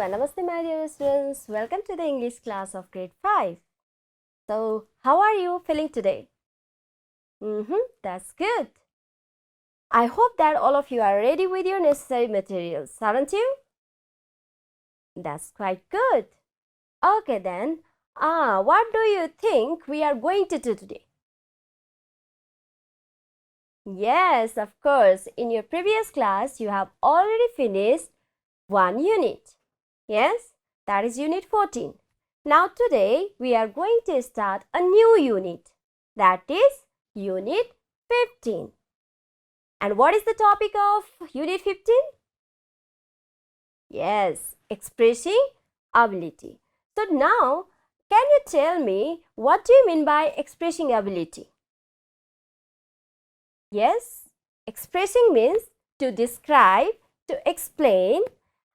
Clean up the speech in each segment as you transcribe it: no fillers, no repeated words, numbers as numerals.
Namaste my dear students. Welcome to the English class of grade 5. So, how are you feeling today? That's good. I hope that all of you are ready with your necessary materials, aren't you? That's quite good. Okay then, what do you think we are going to do today? Yes, of course. In your previous class, you have already finished one unit. Yes, that is unit 14. Now today we are going to start a new unit, that is unit 15. And what is the topic of unit 15? Yes, expressing ability. So now can you tell me what do you mean by expressing ability? Yes, expressing means to describe, to explain,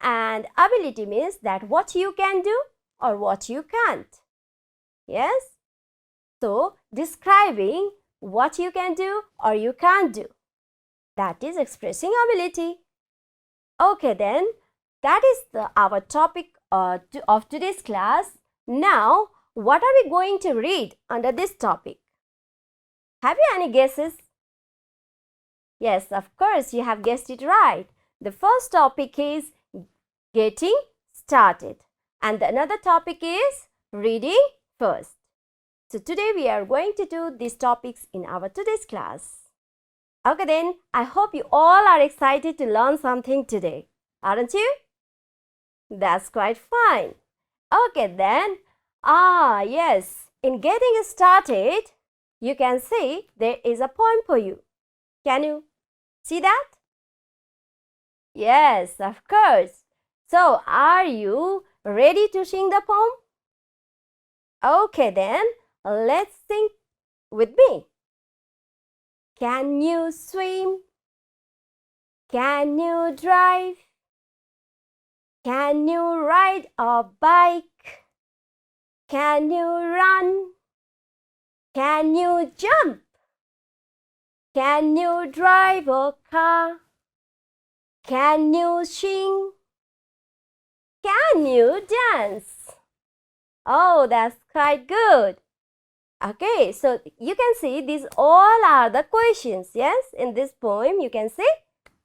and ability means that what you can do or what you can't. Yes? So, describing what you can do or you can't do. That is expressing ability. Okay then, that is our topic of today's class. Now, what are we going to read under this topic? Have you any guesses? Yes, of course, you have guessed it right. The first topic is getting started. And the another topic is reading first. So today we are going to do these topics in our today's class. Okay then, I hope you all are excited to learn something today, aren't you? That's quite fine. Okay then, yes, in getting started, you can see there is a poem for you. Can you see that? Yes, of course. So, are you ready to sing the poem? Okay then, let's sing with me. Can you swim? Can you drive? Can you ride a bike? Can you run? Can you jump? Can you drive a car? Can you sing? Can you dance? Oh, that's quite good. Okay, so you can see these all are the questions. Yes, in this poem you can see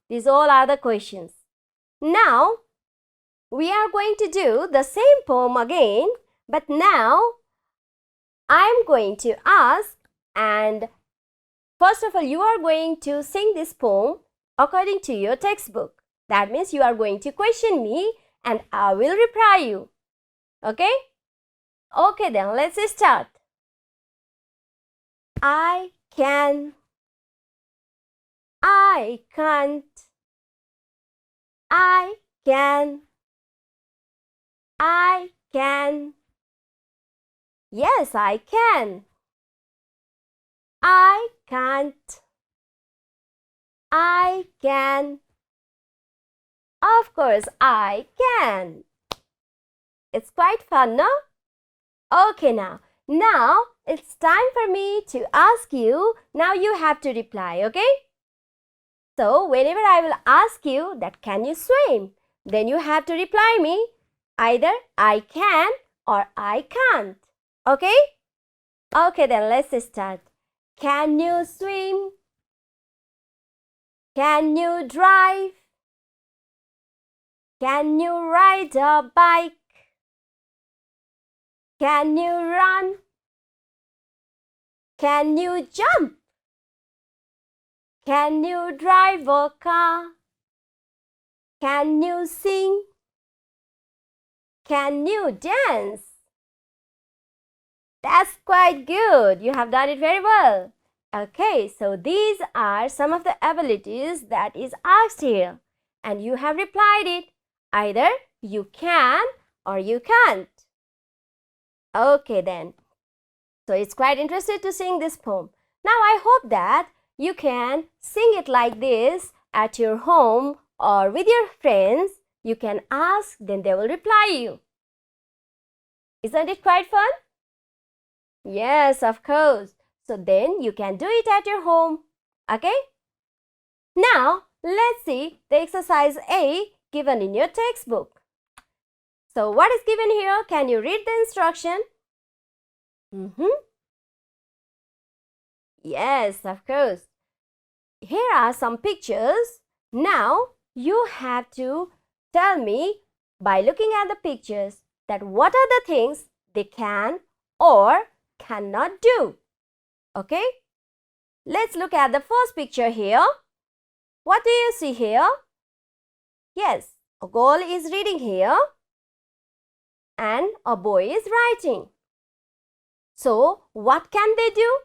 these all are the questions. Now, we are going to do the same poem again, but now I am going to ask, and first of all you are going to sing this poem according to your textbook. That means you are going to question me and I will reply you. Okay? Okay then, let's start. I can, I can't, I can, I can, yes I can, I can't, I can, of course I can. It's quite fun, no? Okay now it's time for me to ask you. Now you have to reply, okay? So whenever I will ask you that can you swim, then you have to reply me either I can or I can't. Okay? Okay then let's start. Can you swim? Can you drive? Can you ride a bike? Can you run? Can you jump? Can you drive a car? Can you sing? Can you dance? That's quite good. You have done it very well. Okay, so these are some of the abilities that is asked here. And you have replied it. Either you can or you can't. Okay then. So it's quite interesting to sing this poem. Now I hope that you can sing it like this at your home or with your friends. You can ask, then they will reply you. Isn't it quite fun? Yes, of course. So then you can do it at your home. Okay? Now let's see the exercise A given in your textbook. So what is given here? Can you read the instruction? Yes, of course. Here are some pictures. Now you have to tell me by looking at the pictures that what are the things they can or cannot do. Okay? Let's look at the first picture here. What do you see here? Yes, a girl is reading here and a boy is writing. So, what can they do?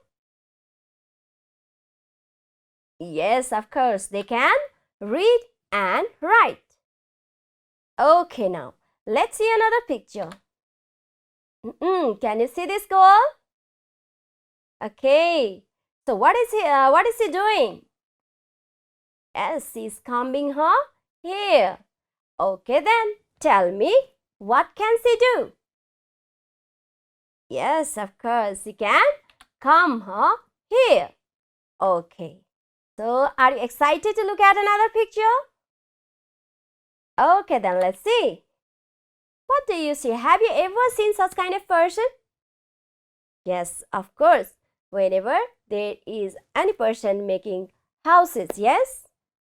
Yes, of course, they can read and write. Okay, now, let's see another picture. Can you see this girl? Okay, so what is he doing? Yes, she's combing her hair. Okay then, tell me, what can she do? Yes, of course, she can comb her hair. Okay, so are you excited to look at another picture? Okay, then let's see. What do you see? Have you ever seen such kind of person? Yes, of course. Whenever there is any person making houses, yes?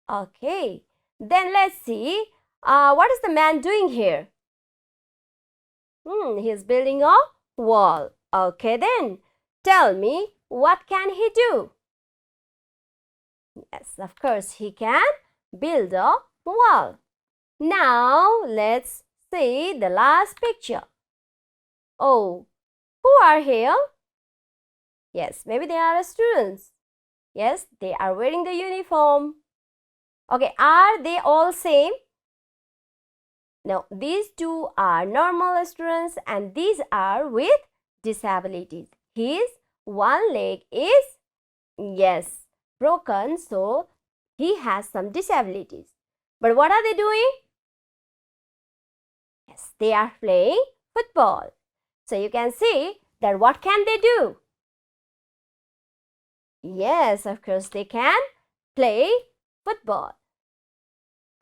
Okay, then let's see. What is the man doing here? He's building a wall. Okay then, tell me, what can he do? Yes, of course, he can build a wall. Now, let's see the last picture. Oh, who are here? Yes, maybe they are students. Yes, they are wearing the uniform. Okay, are they all same? No, these two are normal students and these are with disabilities. His one leg is, yes, broken, so he has some disabilities. But what are they doing? Yes, they are playing football. So you can see that what can they do? Yes, of course, they can play football.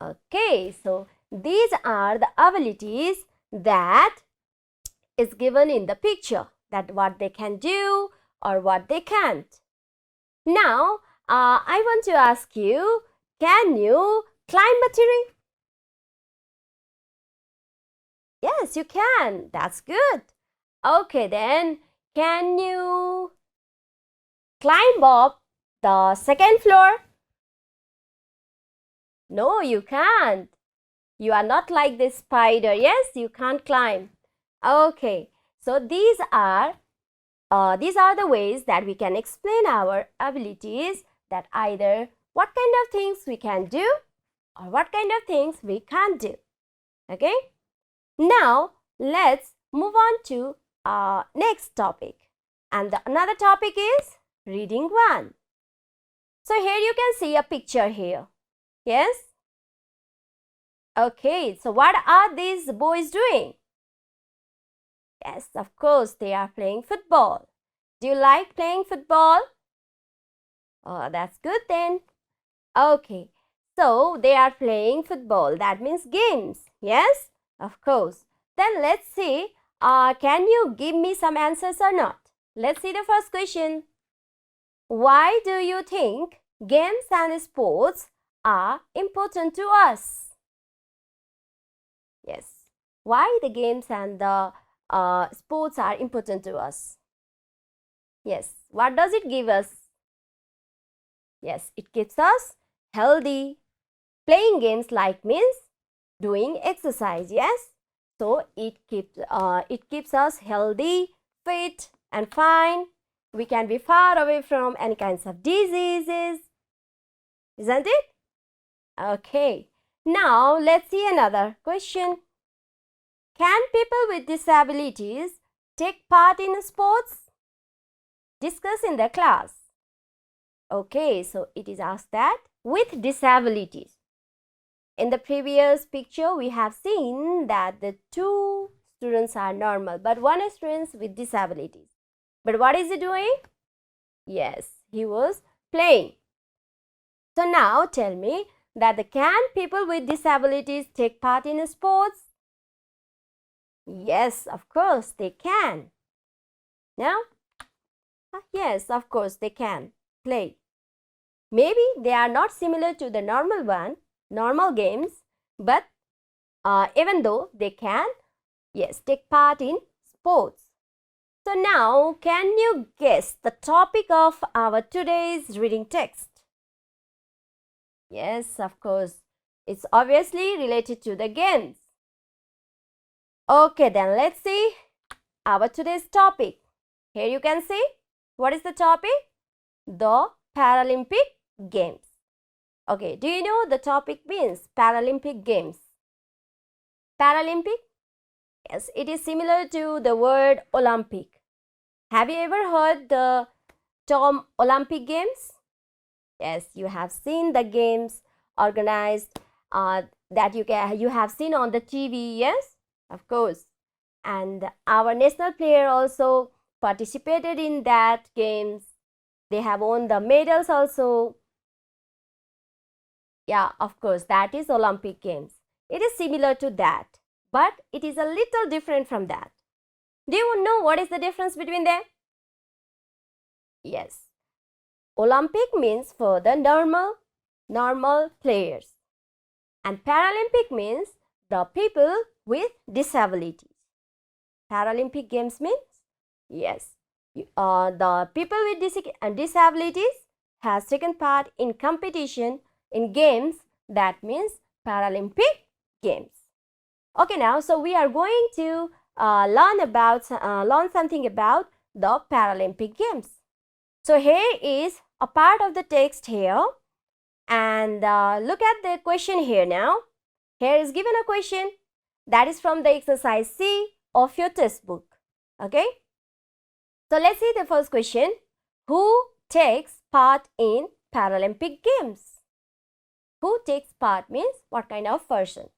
Okay, so these are the abilities that is given in the picture, that what they can do or what they can't. Now, I want to ask you, can you climb a tree? Yes, you can. That's good. Okay, then, can you climb up the second floor? No, you can't. You are not like this spider. Yes, you can't climb. Okay, so these are the ways that we can explain our abilities, that either what kind of things we can do or what kind of things we can't do. Okay, now let's move on to our next topic, and another topic is reading one. So here you can see a picture here. Yes. Okay, so what are these boys doing? Yes, of course, they are playing football. Do you like playing football? Oh, that's good then. Okay, so they are playing football. That means games. Yes, of course. Then let's see, can you give me some answers or not? Let's see the first question. Why do you think games and sports are important to us? Yes, why the games and the sports are important to us? Yes, what does it give us? Yes, it keeps us healthy. Playing games like means doing exercise, yes? So it keeps us healthy, fit and fine. We can be far away from any kinds of diseases. Isn't it? Okay. Now let's see another question. Can people with disabilities take part in sports? Discuss in the class. Okay, so it is asked that with disabilities. In the previous picture, we have seen that the two students are normal, but one is student with disabilities. But what is he doing? Yes, he was playing. So now tell me that can people with disabilities take part in sports? Yes, of course they can. Now, yes, of course they can play. Maybe they are not similar to the normal games, but even though they can, yes, take part in sports. So now, can you guess the topic of our today's reading text? Yes, of course. It's obviously related to the games. Okay, then let's see our today's topic. Here you can see what is the topic? The Paralympic Games. Okay, do you know the topic means Paralympic Games? Paralympic? Yes, it is similar to the word Olympic. Have you ever heard the term Olympic Games? Yes, you have seen the games organized that you have seen on the TV, yes? Of course. And our national player also participated in that games. They have won the medals also. Yeah, of course, that is Olympic Games. It is similar to that, but it is a little different from that. Do you know what is the difference between them? Yes. Olympic means for the normal players. And Paralympic means the people with disabilities. Paralympic Games means, yes, the people with disabilities has taken part in competition in games. That means Paralympic Games. Okay, now so we are going to learn something about the Paralympic Games. So here is a part of the text here, and look at the question here now. Here is given a question that is from the exercise C of your textbook. Okay. So let's see the first question. Who takes part in Paralympic Games? Who takes part means what kind of person?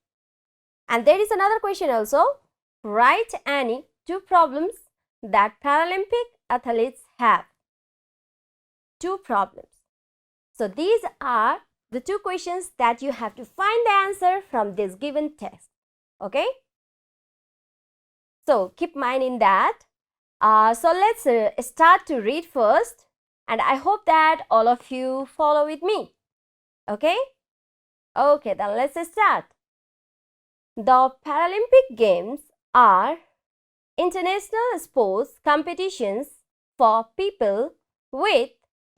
And there is another question also. Write any two problems that Paralympic athletes have. Two problems. So these are the two questions that you have to find the answer from this given text. Okay. So keep mind in that. So let's start to read first, and I hope that all of you follow with me. Okay? Okay, then let's start. The Paralympic Games are international sports competitions for people with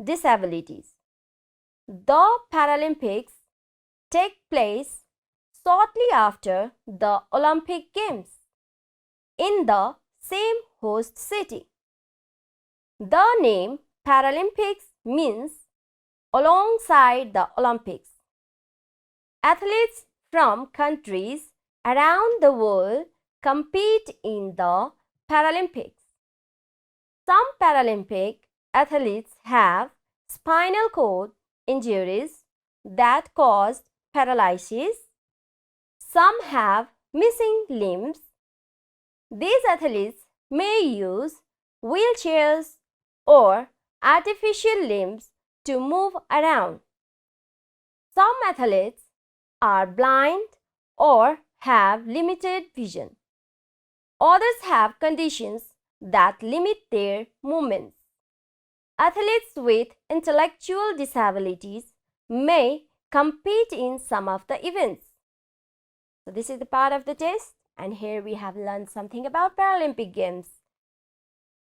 disabilities. The Paralympics take place shortly after the Olympic Games in the same host city. The name Paralympics means alongside the Olympics. Athletes from countries around the world compete in the Paralympics. Some Paralympic athletes have spinal cord injuries that cause paralysis. Some have missing limbs. These athletes may use wheelchairs or artificial limbs to move around. Some athletes are blind or have limited vision. Others have conditions that limit their movements. Athletes with intellectual disabilities may compete in some of the events. So this is the part of the test, and here we have learned something about Paralympic Games.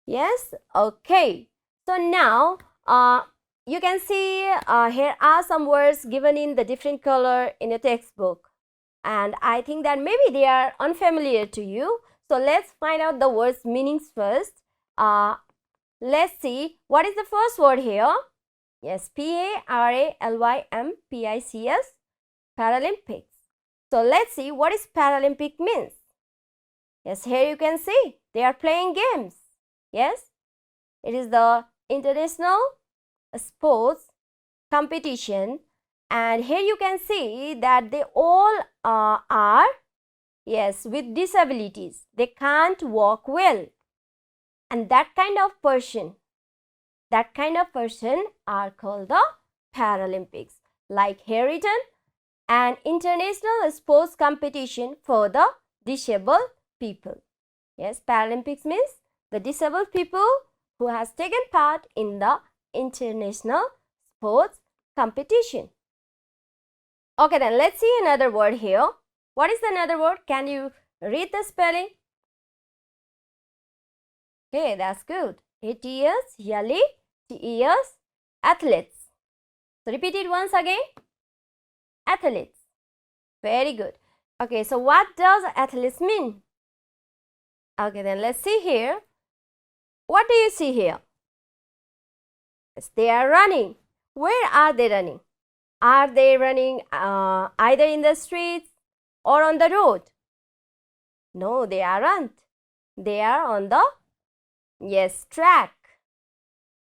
Yes? Okay. So now you can see here are some words given in the different color in your textbook. And I think that maybe they are unfamiliar to you. So let's find out the words' meanings first. Let's see what is the first word here. Yes, Paralympics, Paralympics. So let's see what is Paralympic means. Yes, here you can see they are playing games. Yes, it is the international sports competition, and here you can see that they all are, yes, with disabilities. They can't walk well, and that kind of person are called the Paralympics. Like here written, an international sports competition for the disabled people. Yes, Paralympics means the disabled people who has taken part in the international sports competition. Okay, then let's see another word here. What is another word? Can you read the spelling? Okay, that's good. A-T-S, Yali, T-E-S, athletes. So repeat it once again. Athletes. Very good. Okay, so what does athletes mean? Okay, then let's see here. What do you see here? Yes, they are running. Where are they running? Are they running either in the streets or on the road? No, they aren't. They are on the, yes, track.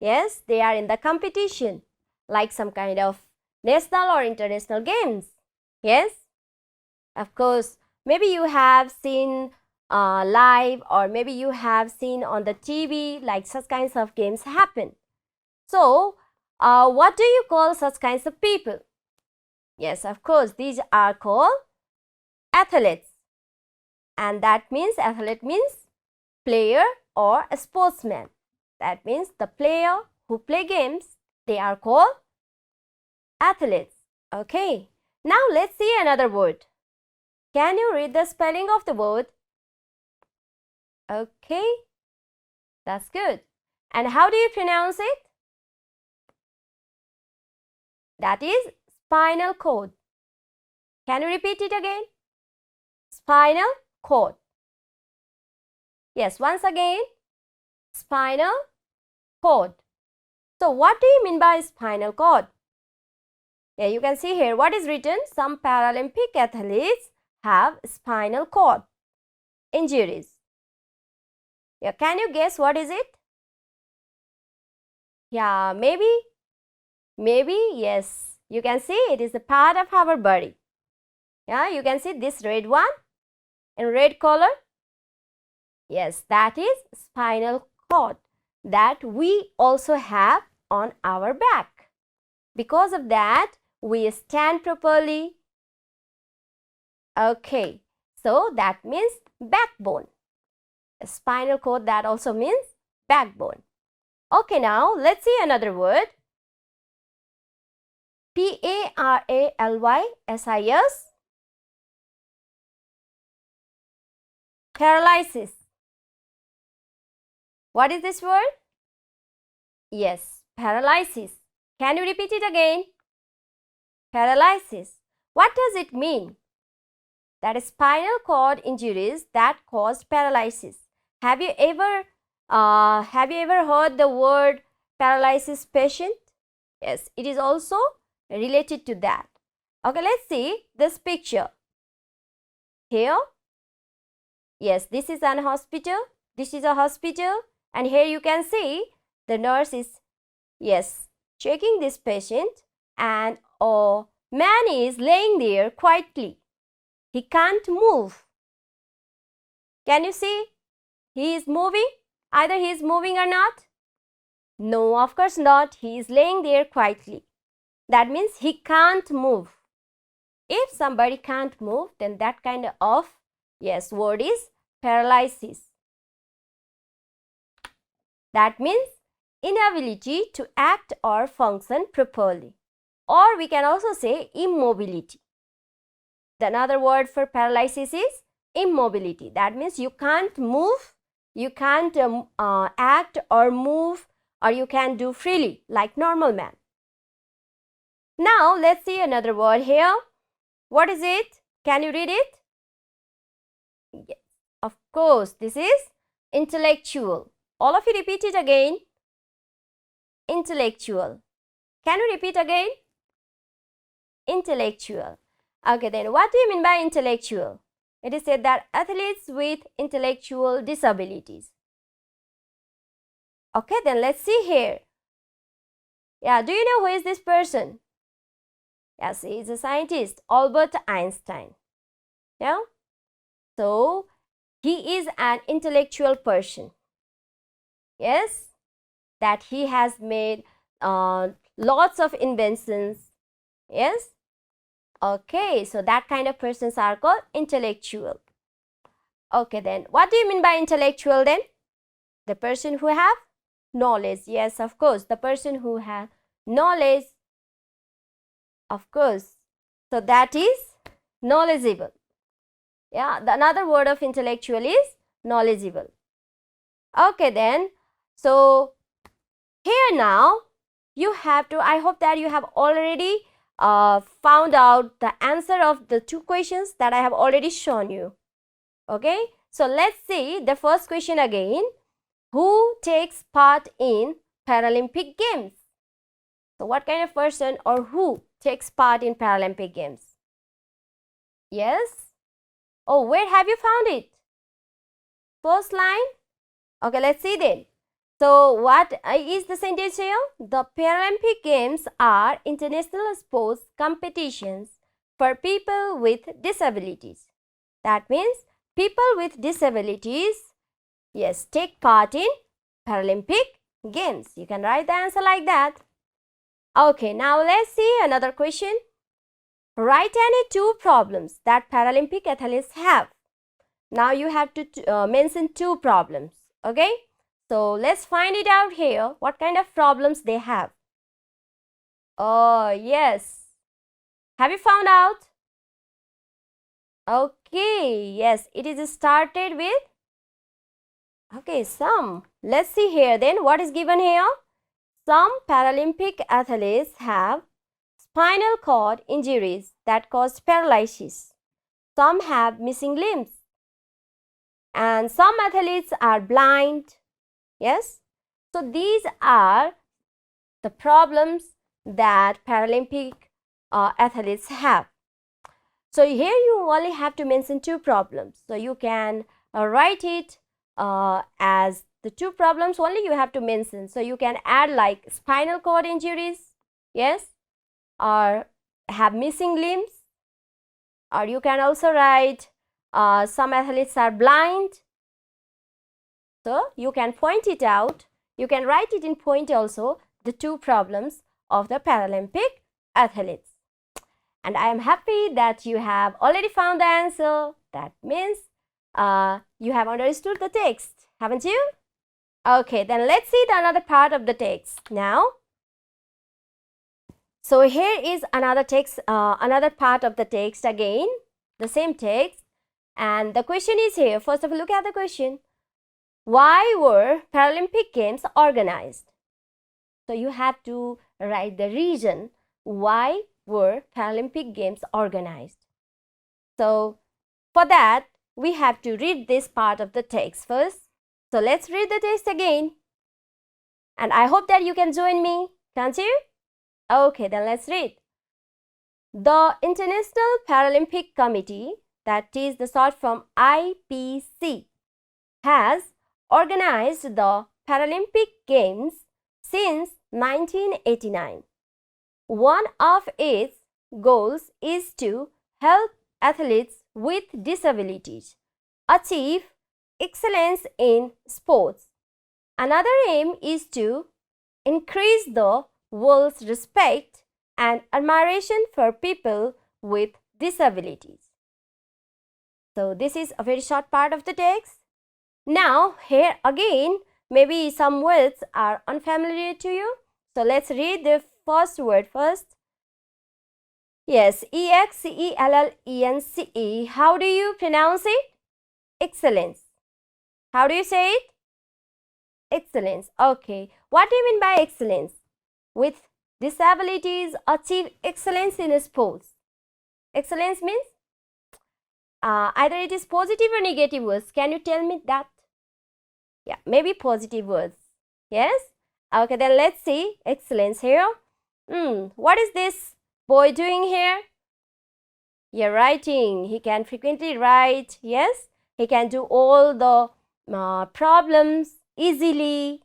Yes, they are in the competition, like some kind of national or international games. Yes, of course, maybe you have seen live, or maybe you have seen on the TV, like such kinds of games happen. So, what do you call such kinds of people? Yes, of course, these are called athletes. And that means athlete means player or a sportsman. That means the player who play games, they are called athletes. Okay, now let's see another word. Can you read the spelling of the word? Okay, that's good. And how do you pronounce it? That is spinal cord. Can you repeat it again? Spinal cord. Yes, once again, spinal cord. So what do you mean by spinal cord? Yeah, you can see here what is written. Some Paralympic athletes have spinal cord injuries. Yeah, can you guess what is it? Yeah, maybe, yes. You can see it is a part of our body. Yeah, you can see this red one in red color. Yes, that is spinal cord that we also have on our back. Because of that, we stand properly. Okay, so that means backbone. A spinal cord, that also means backbone. Okay, now let's see another word. Paralysis. Paralysis. What is this word? Yes, paralysis. Can you repeat it again? Paralysis. What does it mean? That is spinal cord injuries that caused paralysis. Have you ever heard the word paralysis patient? Yes, it is also related to that. Okay, let's see this picture. Here, yes, this is an hospital. This is a hospital, and here you can see the nurse is, yes, checking this patient, and a man is laying there quietly. He can't move. Can you see? He is moving. Either he is moving or not. No, of course not. He is laying there quietly. That means he can't move. If somebody can't move, then that kind of, yes, word is paralysis. That means inability to act or function properly. Or we can also say immobility. The another word for paralysis is immobility. That means you can't move, you can't act or move, or you can do freely like normal man. Now let's see another word here. What is it? Can you read it? Yes, of course, this is intellectual. All of you repeat it again. Intellectual. Can you repeat again? Intellectual. Okay, then what do you mean by intellectual? It is said that athletes with intellectual disabilities. Okay, then let's see here. Yeah, do you know who is this person? Yes, he is a scientist, Albert Einstein. Yeah, so he is an intellectual person. Yes, that he has made lots of inventions. Yes, okay, so that kind of persons are called intellectual. Okay, then what do you mean by intellectual then? The person who have knowledge. Yes, of course, the person who have knowledge, of course. So that is knowledgeable. Yeah, the another word of intellectual is knowledgeable. Okay, then. So here now you have to, I hope that you have already found out the answer of the two questions that I have already shown you. Okay, so let's see the first question again. Who takes part in Paralympic Games? So what kind of person or who takes part in Paralympic Games? Yes? Oh, where have you found it? First line? Okay, let's see then. So what is the sentence here? The Paralympic Games are international sports competitions for people with disabilities. That means people with disabilities, yes, take part in Paralympic Games. You can write the answer like that. Okay, now let's see another question. Write any two problems that Paralympic athletes have. Now you have to mention two problems. Okay, so let's find it out here. What kind of problems they have? Oh, yes. Have you found out? Okay, yes, it is started with, okay, some. Let's see here then. What is given here? Some Paralympic athletes have spinal cord injuries that cause paralysis. Some have missing limbs. And some athletes are blind. Yes. So these are the problems that Paralympic athletes have. So here you only have to mention two problems. So you can write it as the two problems only you have to mention. So you can add like spinal cord injuries, yes, or have missing limbs, or you can also write some athletes are blind. So you can point it out. You can write it in point also, the two problems of the Paralympic athletes. And I am happy that you have already found the answer. That means you have understood the text, haven't you? Okay, then let's see the another part of the text now. So here is another text, another part of the text again, the same text. And the question is here. First of all, look at the question. Why were Paralympic Games organized? So you have to write the reason why were Paralympic Games organized. So for that, we have to read this part of the text first. So let's read the text again. And I hope that you can join me, can't you? Okay, then let's read. The International Paralympic Committee, that is the short from IPC, has organized the Paralympic Games since 1989. One of its goals is to help athletes with disabilities achieve excellence in sports. Another aim is to increase the world's respect and admiration for people with disabilities. So this is a very short part of the text. Now here again, maybe some words are unfamiliar to you. So let's read the first word first. Yes, excellence. How do you pronounce it? Excellence. How do you say it? Excellence. Okay. What do you mean by excellence? With disabilities achieve excellence in sports. Excellence means either it is positive or negative words. Can you tell me that? Yeah, maybe positive words. Yes? Okay, then let's see excellence here. What is this boy doing here? Yeah, writing. He can frequently write. Yes? He can do all the problems easily.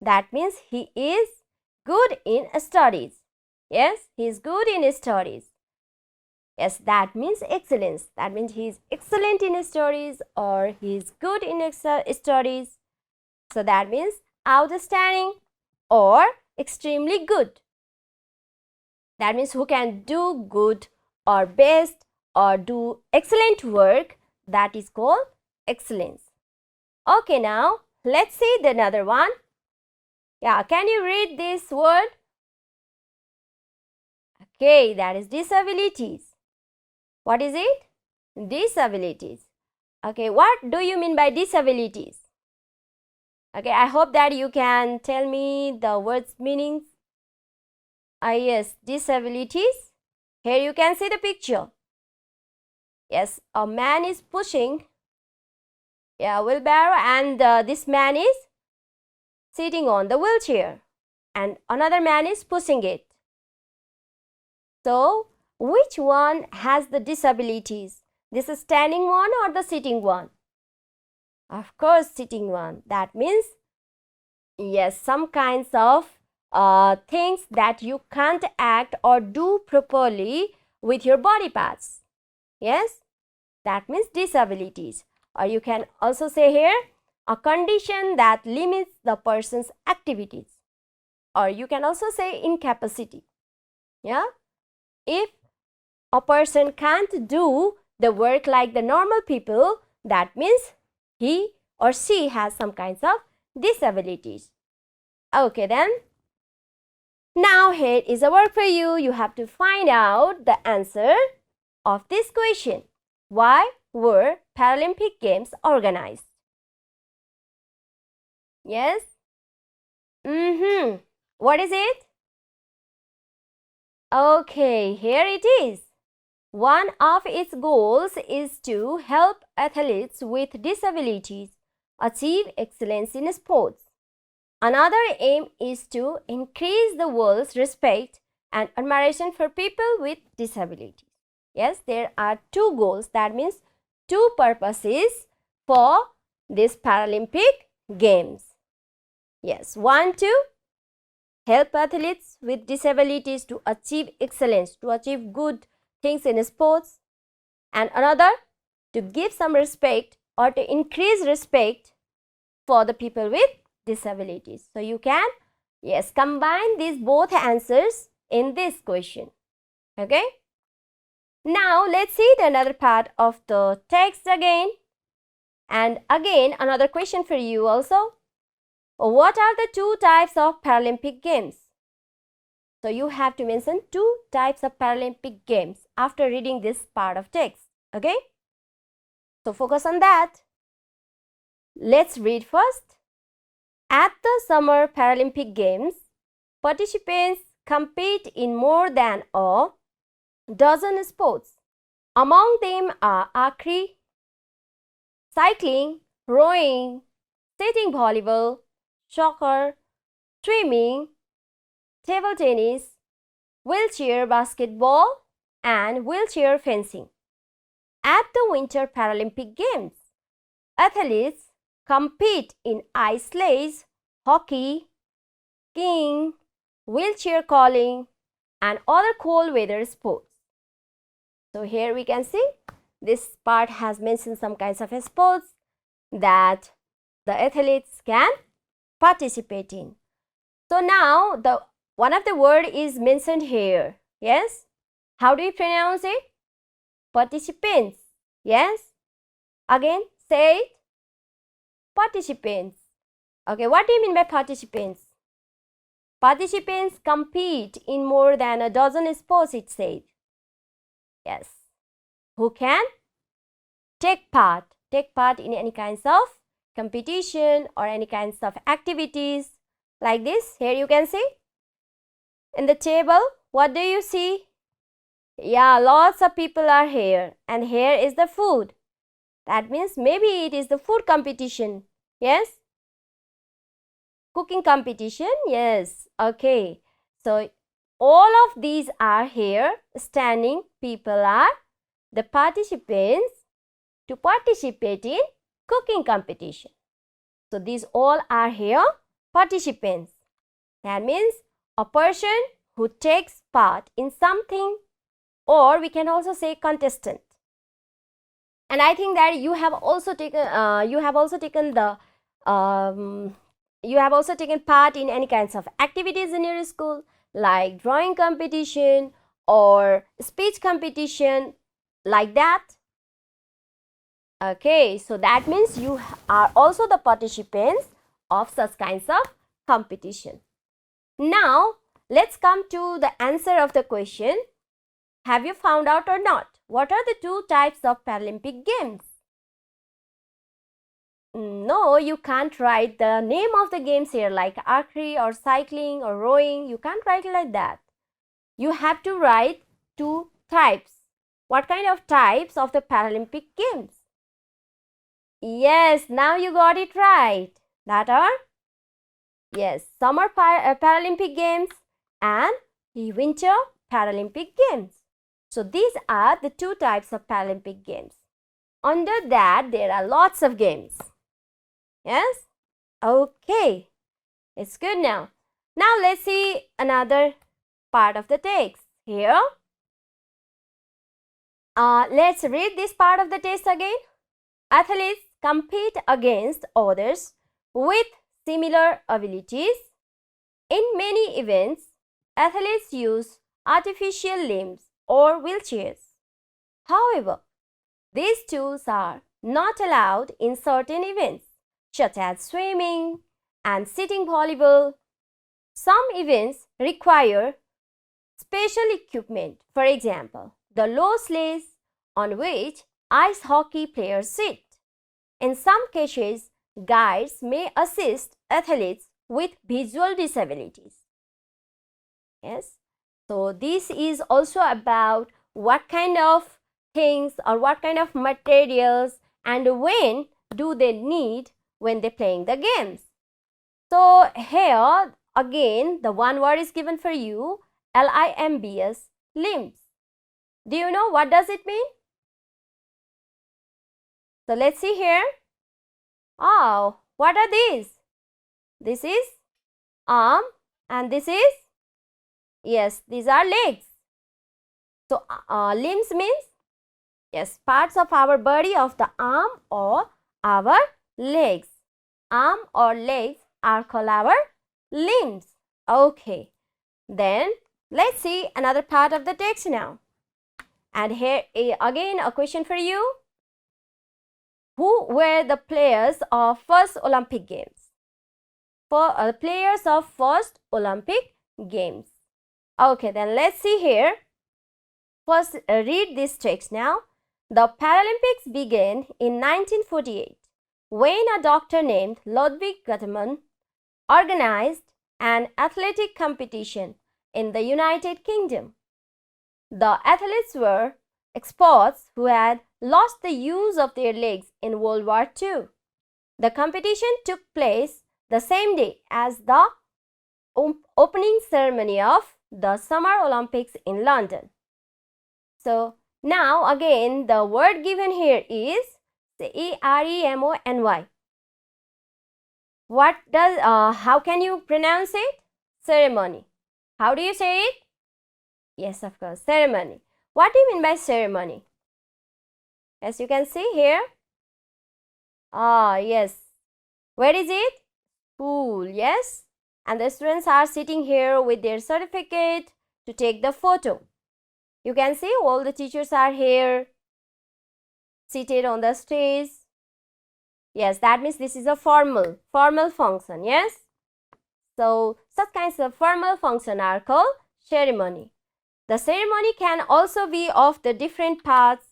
That means he is good in studies. Yes, he is good in studies. Yes, that means excellence. That means he is excellent in studies or he is good in studies. So that means outstanding or extremely good. That means who can do good or best or do excellent work, that is called excellence. Okay, now let's see the another one. Yeah, can you read this word? Okay, that is disabilities. What is it? Disabilities. Okay, what do you mean by disabilities? Okay, I hope that you can tell me the words meanings. Yes, disabilities. Here you can see the picture. Yes, a man is pushing a wheelbarrow, and this man is sitting on the wheelchair and another man is pushing it. So, which one has the disabilities? This is standing one or the sitting one? Of course, sitting one. That means, yes, some kinds of things that you can't act or do properly with your body parts. Yes, that means disabilities. Or you can also say here, a condition that limits the person's activities. Or you can also say incapacity. Yeah, if a person can't do the work like the normal people, that means he or she has some kinds of disabilities. Okay, then. Now here is a work for you. You have to find out the answer of this question. Why were Paralympic Games organized? Yes? What is it? Okay, here it is. One of its goals is to help athletes with disabilities achieve excellence in sports. Another aim is to increase the world's respect and admiration for people with disabilities. Yes, there are two goals, that means two purposes for this Paralympic Games. Yes, one to help athletes with disabilities to achieve excellence, to achieve good things in sports, and another to give some respect or to increase respect for the people with disabilities. So you can, yes, combine these both answers in this question. Okay. Now let's see the another part of the text again. And again, another question for you also. What are the two types of Paralympic Games? So you have to mention two types of Paralympic Games after reading this part of text. Okay. So focus on that. Let's read first. At the Summer Paralympic Games, participants compete in more than a dozen sports. Among them are archery, cycling, rowing, sitting volleyball, soccer, swimming, table tennis, wheelchair basketball, and wheelchair fencing. At the Winter Paralympic Games, athletes compete in ice sleighs, hockey, skiing, wheelchair calling, and other cold weather sports. So here we can see this part has mentioned some kinds of sports that the athletes can participate in. So now the one of the word is mentioned here. Yes? How do you pronounce it? Participants. Yes? Again, say it. Participants. Okay, what do you mean by participants? Participants compete in more than a dozen sports, it said. Yes. Who can take part in any kinds of competition or any kinds of activities like this. Here you can see in the table, what do you see? Yeah, lots of people are here, and here is the food. That means maybe it is the food competition. Yes? Cooking competition. Yes. Okay. So all of these are here. Standing people are the participants to participate in cooking competition. So these all are here participants. That means a person who takes part in something, or we can also say contestant. And I think that you have also taken part in any kinds of activities in your school, like drawing competition or speech competition, like that. Okay, so that means you are also the participants of such kinds of competition. Now, let's come to the answer of the question. Have you found out or not? What are the two types of Paralympic Games? No, you can't write the name of the games here like archery or cycling or rowing. You can't write it like that. You have to write two types. What kind of types of the Paralympic Games? Yes, now you got it right. That are, yes, Summer Paralympic Games and the Winter Paralympic Games. So these are the two types of Paralympic Games. Under that, there are lots of games. Yes? Okay. It's good now. Now let's see another part of the text. Here, let's read this part of the text again. Athletes compete against others with similar abilities. In many events, athletes use artificial limbs or wheelchairs. However, these tools are not allowed in certain events, such as swimming and sitting volleyball. Some events require special equipment, for example, the low sleighs on which ice hockey players sit. In some cases, guides may assist athletes with visual disabilities. Yes, so this is also about what kind of things or what kind of materials and when do they need when they're playing the games. So here again the one word is given for you, limbs, limbs. Do you know what does it mean? So let's see here. Oh, what are these? This is arm and this is, yes, these are legs. So limbs means, yes, parts of our body of the arm or our legs. Arm or legs are called our limbs. Okay, then let's see another part of the text now. And here again a question for you. Who were the players of first Olympic Games? For players of first Olympic Games. Okay, then let's see here. First, read this text now. The Paralympics began in 1948 when a doctor named Ludwig Guttmann organized an athletic competition in the United Kingdom. The athletes were experts who had lost the use of their legs in World War II. The competition took place the same day as the opening ceremony of the Summer Olympics in London. So now again the word given here is ceremony. What does, how can you pronounce it? Ceremony. How do you say it? Yes, of course, ceremony. What do you mean by ceremony? As you can see here. Ah, yes. Where is it? School, yes. And the students are sitting here with their certificate to take the photo. You can see all the teachers are here, seated on the stage. Yes, that means this is a formal function, yes. So such kinds of formal function are called ceremony. The ceremony can also be of the different parts.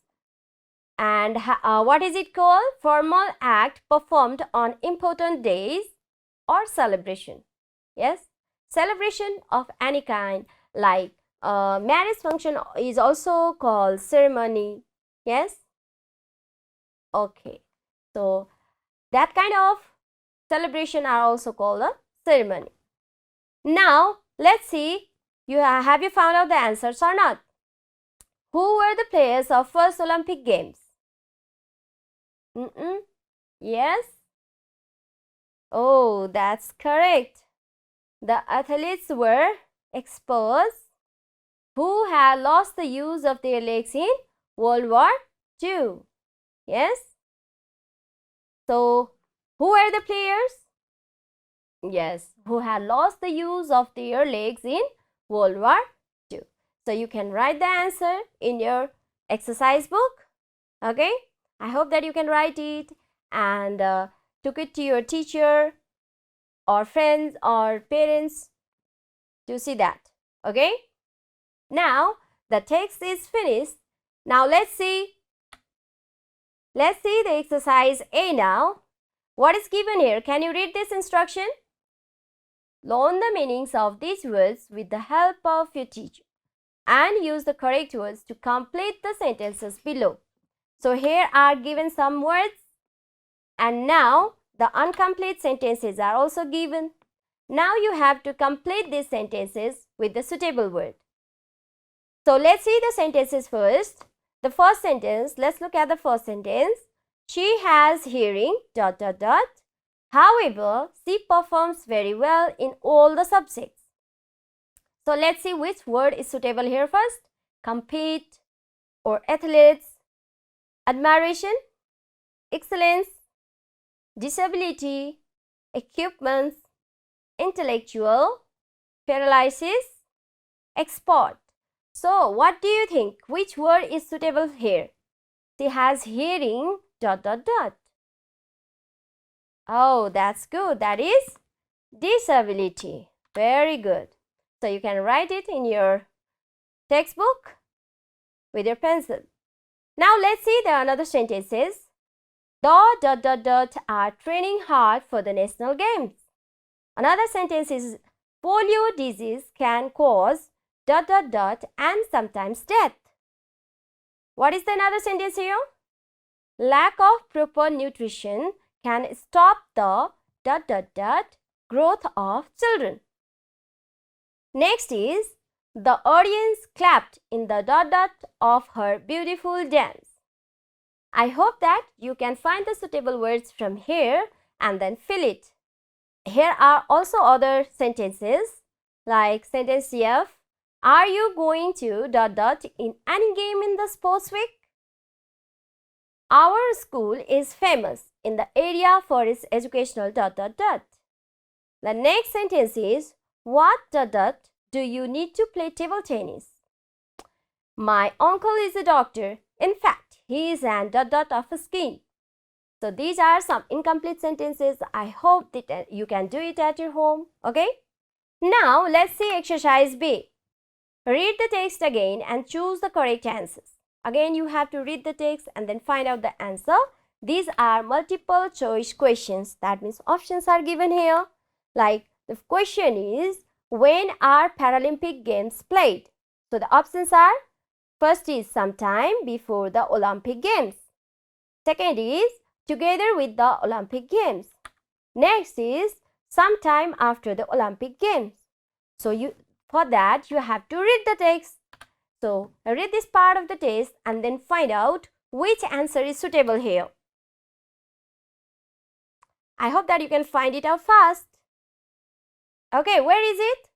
And what is it called? Formal act performed on important days or celebration. Yes, celebration of any kind, like marriage function is also called ceremony. Yes. Okay, so that kind of celebration are also called a ceremony. Now let's see, have you found out the answers or not? Who were the players of first Olympic Games? Yes. Oh, that's correct. The athletes were experts who had lost the use of their legs in World War II. Yes. So, who were the players? Yes, who had lost the use of their legs in World War II. So, you can write the answer in your exercise book. Okay. I hope that you can write it and took it to your teacher or friends or parents to see that. Okay? Now the text is finished. Now let's see the exercise A now. What is given here? Can you read this instruction? Learn the meanings of these words with the help of your teacher and use the correct words to complete the sentences below. So here are given some words and now the incomplete sentences are also given. Now you have to complete these sentences with the suitable word. So let's see the sentences first. The first sentence, let's look at the first sentence. She has hearing ... However, she performs very well in all the subjects. So let's see which word is suitable here first. Compete or athletes, admiration, excellence, disability, equipments, intellectual, paralysis, export. So what do you think? Which word is suitable here? She has hearing ... Oh, that's good. That is disability. Very good. So you can write it in your textbook with your pencil. Now let's see the another sentences. The ... are training hard for the national games. Another sentence is polio disease can cause ... and sometimes death. What is the another sentence here? Lack of proper nutrition can stop the ... growth of children. Next is the audience clapped in the ... of her beautiful dance. I hope that you can find the suitable words from here and then fill it. Here are also other sentences like sentence F. Are you going to ... in any game in the sports week? Our school is famous in the area for its educational ... The next sentence is what ... do you need to play table tennis? My uncle is a doctor. In fact, he is an ... of a skin. So these are some incomplete sentences. I hope that you can do it at your home. Okay? Now let's see exercise B. Read the text again and choose the correct answers. Again, you have to read the text and then find out the answer. These are multiple choice questions. That means options are given here. Like the question is, when are Paralympic Games played? So the options are, first is sometime before the Olympic Games. Second is together with the Olympic Games. Next is sometime after the Olympic Games. So for that you have to read the text. So read this part of the text and then find out which answer is suitable here. I hope that you can find it out fast. Okay, where is it?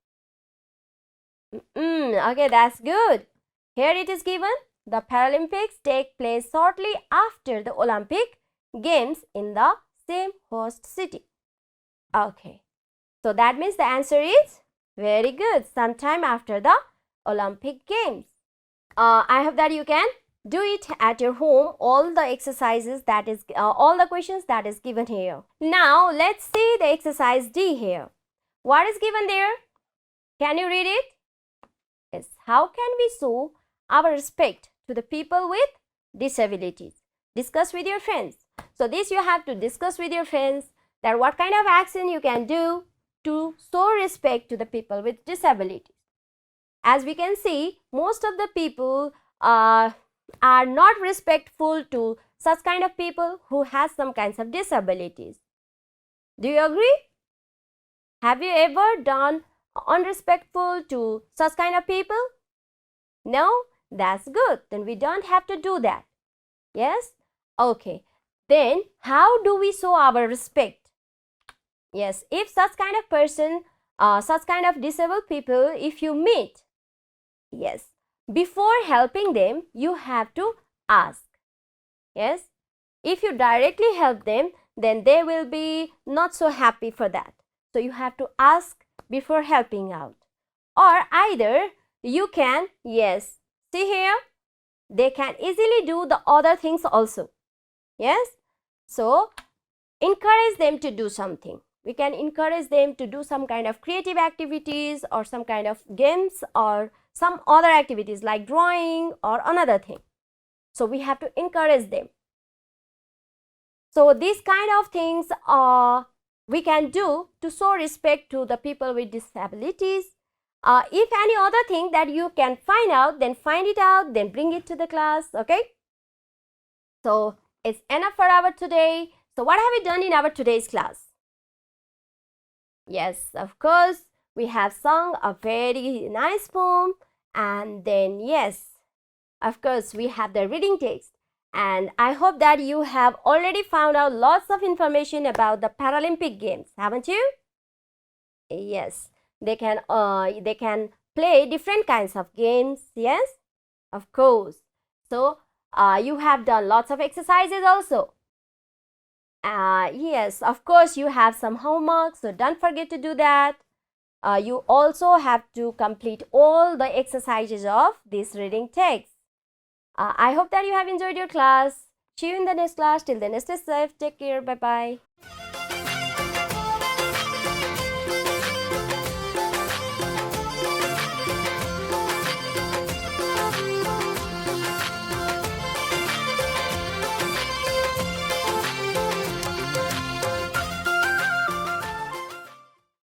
Okay, that's good. Here it is given. The Paralympics take place shortly after the Olympic Games in the same host city. Okay, so that means the answer is very good. Sometime after the Olympic Games. I hope that you can do it at your home. All the exercises that is, all the questions that is given here. Now let's see the exercise D here. What is given there? Can you read it? Yes. How can we show our respect to the people with disabilities? Discuss with your friends. So this you have to discuss with your friends that what kind of action you can do to show respect to the people with disabilities. As we can see, most of the people are not respectful to such kind of people who has some kinds of disabilities. Do you agree? Have you ever done unrespectful to such kind of people? No? That's good. Then we don't have to do that. Yes? Okay. Then how do we show our respect? Yes, if such kind of person, such kind of disabled people, if you meet, yes, before helping them, you have to ask. Yes, if you directly help them, then they will be not so happy for that. So you have to ask before helping out. Or either you can, yes, see here, they can easily do the other things also. Yes. So encourage them to do something. We can encourage them to do some kind of creative activities or some kind of games or some other activities like drawing or another thing. So we have to encourage them. So these kind of things we can do to show respect to the people with disabilities. If any other thing that you can find out, then find it out, then bring it to the class. Okay. So it's enough for our today. So what have we done in our today's class? Yes, of course, we have sung a very nice poem, and then yes, of course, we have the reading text. And I hope that you have already found out lots of information about the Paralympic Games, haven't you? Yes, they can play different kinds of games. Yes, of course. So you have done lots of exercises also. Yes, of course, you have some homework, so don't forget to do that. You also have to complete all the exercises of this reading text. I hope that you have enjoyed your class. See you in the next class. Till then, stay safe. Take care. Bye-bye.